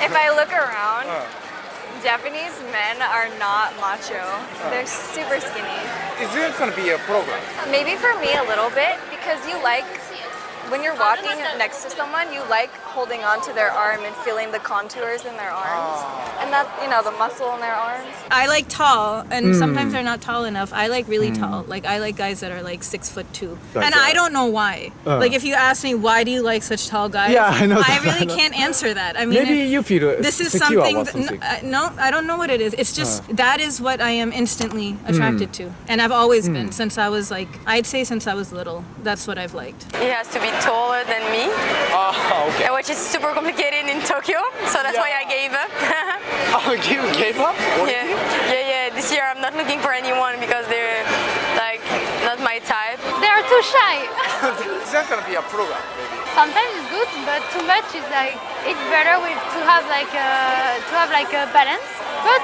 If I look around, Japanese men are not macho. They're super skinny. Is there gonna be a program? Maybe for me a little bit because you like when you're walking next to someone, you like holding onto their arm and feeling the contours in their arms. And that, the muscle in their arms. I like tall, and sometimes they're not tall enough. I like really tall. Like, I like guys that are like 6'2". And I don't know why. Like, if you ask me, why do you like such tall guys? Yeah, I know I that. really can't answer that. I mean, Maybe you feel this is secure something, or something. no, I don't know what it is. It's just, that is what I am instantly attracted to. And I've always been, since I was like, I'd say since I was little. That's what I've liked. He has to be taller than me, Okay. which is super complicated in Tokyo, so that's why I gave up. You gave up? Yeah. This year I'm not looking for anyone because they're like not my type. They are too shy. Is that gonna be a program? Maybe. Sometimes it's good, but too much is like it's better to have like a balance. But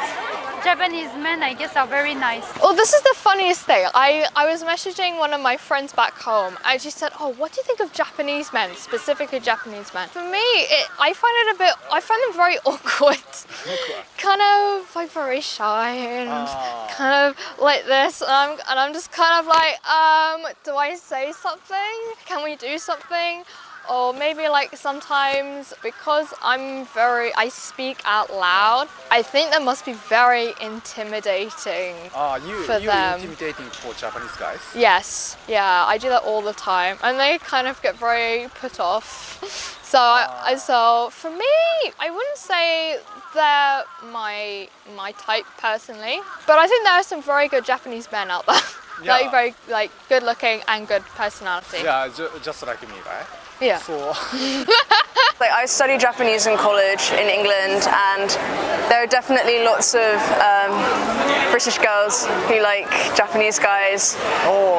Japanese men, I guess, are very nice. Well, this is the funniest thing. I was messaging one of my friends back home and she said, oh, what do you think of Japanese men, specifically Japanese men? For me, I find them very awkward. Kind of like very shy and kind of like this. And I'm just kind of like, do I say something? Can we do something? Or maybe like sometimes because I speak out loud, I think that must be very intimidating for them. Intimidating for Japanese guys? Yes, yeah, I do that all the time. And they kind of get very put off. So for me, I wouldn't say they're my type personally, but I think there are some very good Japanese men out there. Yeah. Very good looking and good personality. Yeah, just like me, right? Yeah. So, Like I studied Japanese in college in England, and there are definitely lots of British girls who like Japanese guys.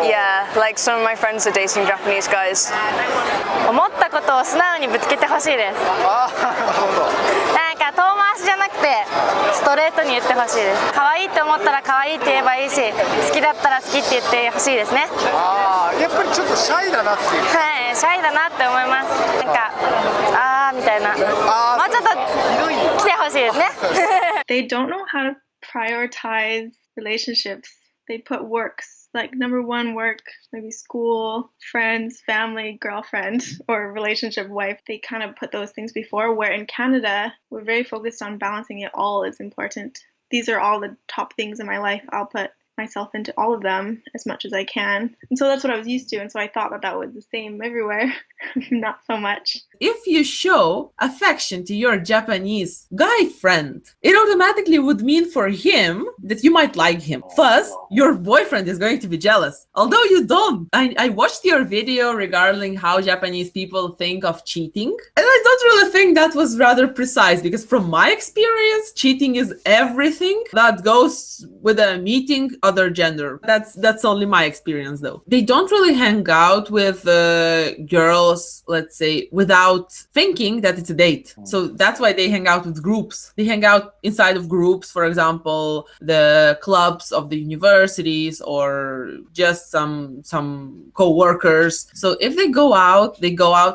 Yeah, like some of my friends are dating Japanese guys. 思ったことを素直にぶつけてほしいです。なんか遠回しじゃなくてストレートに言ってほしいです。可愛いって思ったら可愛いって言えばいいし、好きだったら好きって言ってほしいですね。やっぱりちょっとシャイだなっていう。はい、シャイだなって思います。なんかみたいな。もうちょっと来てほしいですね。They don't know how to prioritize relationships. They put works, like number one work, maybe school, friends, family, girlfriend, or relationship, wife. They kind of put those things before, where in Canada, we're very focused on balancing it all is important. These are all the top things in my life. I'll put myself into all of them as much as I can. And so that's what I was used to. And so I thought that was the same everywhere. Not so much. If you show affection to your Japanese guy friend, it automatically would mean for him that you might like him. Thus, your boyfriend is going to be jealous. Although you don't. I watched your video regarding how Japanese people think of cheating. And I don't really think that was rather precise, because from my experience, cheating is everything that goes with a meeting other gender. That's only my experience though. They don't really hang out with girls, let's say, without thinking that it's a date. So that's why they hang out with groups. They hang out inside of groups, for example, the clubs of the universities or just some co-workers. So if they go out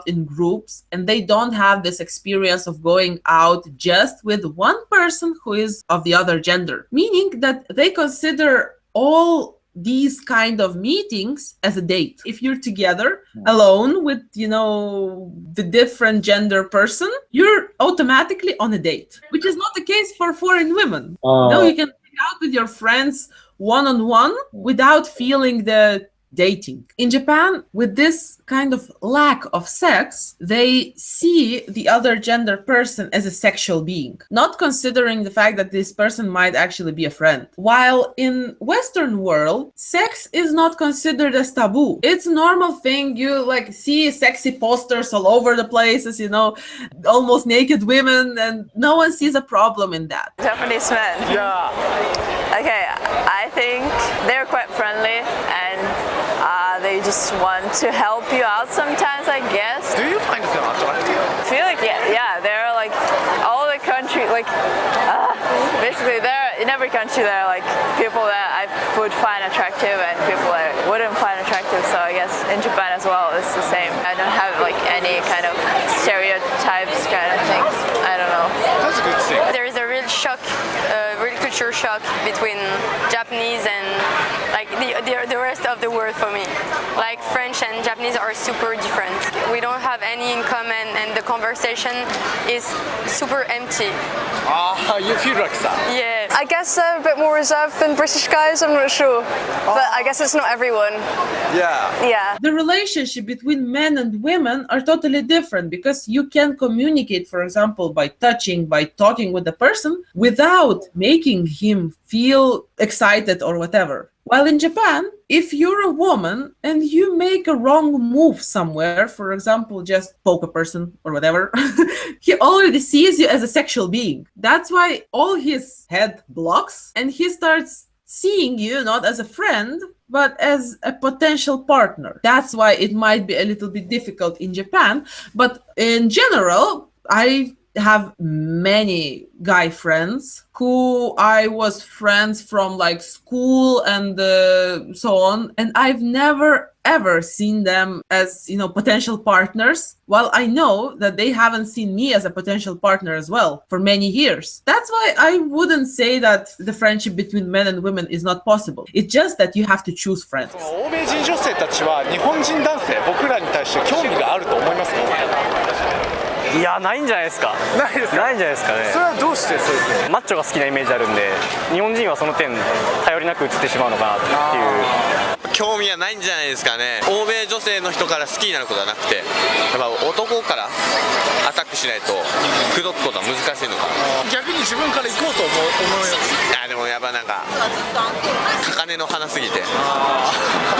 in groups, and they don't have this experience of going out just with one person who is of the other gender, meaning that they consider all these kind of meetings as a date. If you're together alone with, the different gender person, you're automatically on a date, which is not the case for foreign women. No, you can hang out with your friends one-on-one without feeling the dating. In Japan, with this kind of lack of sex, they see the other gender person as a sexual being, not considering the fact that this person might actually be a friend. While in Western world, sex is not considered as taboo. It's a normal thing. You see sexy posters all over the places, almost naked women, and no one sees a problem in that. Japanese men. Yeah. Okay, I think they're quite friendly, and they just want to help you out sometimes, I guess. Do you find them attractive? I feel like, yeah, they're like all the country, basically in every country there are like people that I would find attractive and people I wouldn't find attractive, so I guess in Japan as well it's the same. I don't have like any kind of stereotypes kind of things. I don't know. talk between Japanese and like the rest of the world for me. Like French and Japanese are super different. We don't have any in common and the conversation is super empty. You feel like that? Yeah. I guess they're a bit more reserved than British guys, I'm not sure. But I guess it's not everyone. Yeah. The relationship between men and women are totally different because you can communicate, for example, by touching, by talking with the person without making him feel excited or whatever. While in Japan, if you're a woman and you make a wrong move somewhere, for example, just poke a person or whatever, he already sees you as a sexual being. That's why all his head blocks and he starts seeing you not as a friend, but as a potential partner. That's why it might be a little bit difficult in Japan. But in general, I have many guy friends who I was friends from like school and so on, and I've never ever seen them as, you know, potential partners, while I know that they haven't seen me as a potential partner as well for many years. That's why I wouldn't say that the friendship between men and women is not possible. It's just that you have to choose friends. 欧米人女性たちは日本人男性僕らに対して興味があると思いますか？いや、ないんじゃないですか。ないですか？ないんじゃないですかね。それはどうしてそうですね。マッチョが好きなイメージあるんで、日本人はその点頼りなく映ってしまうのかなっていう。興味はないんじゃないですかね。欧米女性の人から好きになることはなくて、やっぱ男からアタックしないと口説くことは難しいのかな。逆に自分から行こうと思います。いやでもやっぱなんか高嶺の花すぎて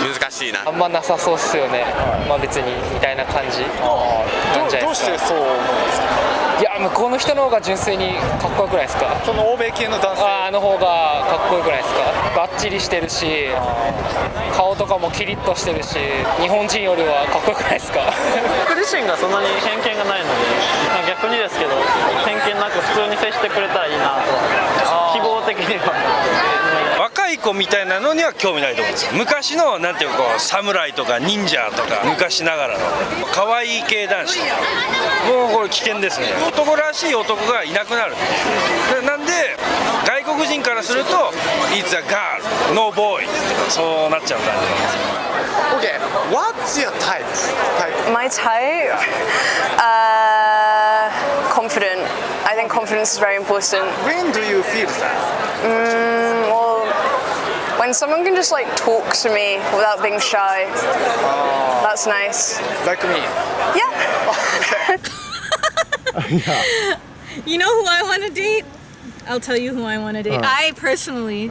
難しいな。あんまなさそうっすよね。まあ別にみたいな感じなんじゃないですか。どうしてそう思うんですか？いや、向こうの人の方が純粋にかっこよくないですか？その欧米系の男性の方がかっこよくないですか？バッチリしてるし、顔とかもキリッとしてるし、日本人よりはかっこよくないですか？僕自身がそんなに偏見がないので、逆にですけど偏見なく普通に接してくれたらいいなと希望的には。若い子みたいなのには興味ないと思うんですよ。昔のなんていうかこう侍とか忍者とか昔ながらの可愛い系男子とかもうこれ危険ですね。男らしい男がいなくなる。なんで外国人からすると It's a girl, no boy そうなっちゃうんだと思います。Okay, what's your type? My type? Confident. I think confidence is very important. When do you feel that? Well, when someone can just like talk to me without being shy, that's nice. Like me? Yeah. You know who I want to date? I'll tell you who I want to date. I personally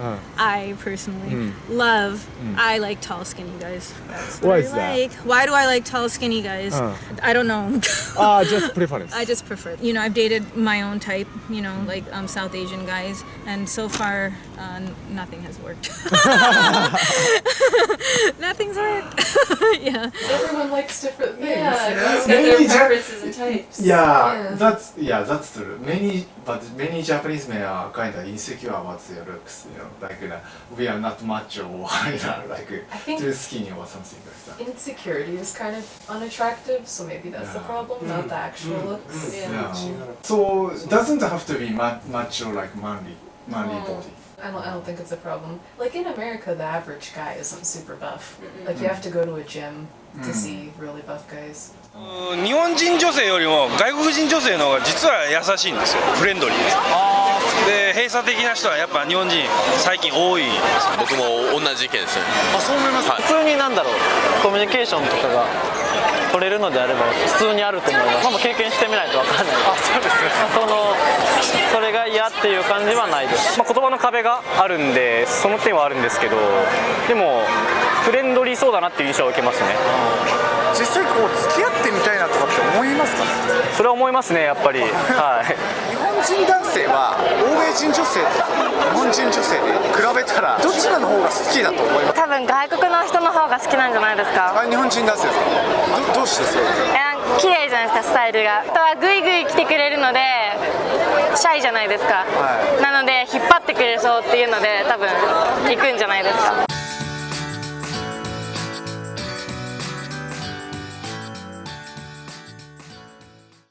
love. I like tall, skinny guys. That's what Why I is that? like. Why do I like tall, skinny guys? I don't know. Just preference. I just prefer. You know, I've dated my own type. You know, like South Asian guys, and so far, nothing has worked. Nothing's worked. Yeah. Everyone likes different things. Yeah, everyone's got their preferences and types. That's true. Many Japanese men are kind of insecure about their looks. You know, like we are not macho or like too skinny or something like that. Insecurity is kind of unattractive, so maybe that's the problem, not the actual looks. Yeah. So it doesn't have to be macho like manly body. I don't think it's a problem. Like in America, the average guy isn't super buff. Like you have to go to a gym to see really buff guys. 日本人女性よりも外国人女性の方が実は優しいんですよ。フレンドリーです。で閉鎖的な人はやっぱ日本人最近多いです。僕も同じ意見ですね。そう思います。普通になんだろう、コミュニケーションとかが取れるのであれば普通にあると思います。経験してみないとわからない。そうですね。それが嫌っていう感じはないです。言葉の壁があるんでその点はあるんですけど、でもフレンドリーそうだなっていう印象を受けますね。実際こう付き合ってみたいなとかって思いますか？それは思いますね、やっぱり。はい。日本人男性は欧米人女性と日本人女性で比べたらどちらの方が好きだと思います？多分外国の人の方が好きなんじゃないですか？日本人男性ですか？どうしてそうですか？綺麗じゃないですか、スタイルが。あとはグイグイ来てくれるのでシャイじゃないですか。なので引っ張ってくれそうっていうので多分行くんじゃないですか。